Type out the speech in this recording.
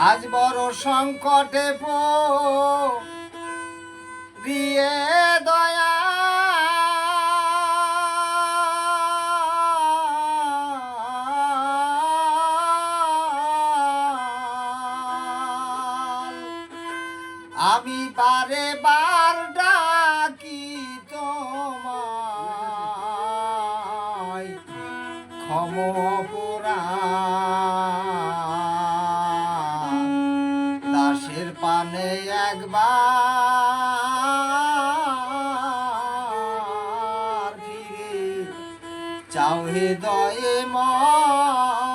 আজ বড় সংকটে পড়িয়ে দয়া আমি বারে বার ডাকি তোমায় ক্ষমপরাণ দাসের পানে একবার ফিরে চাও হৃদয়ে মন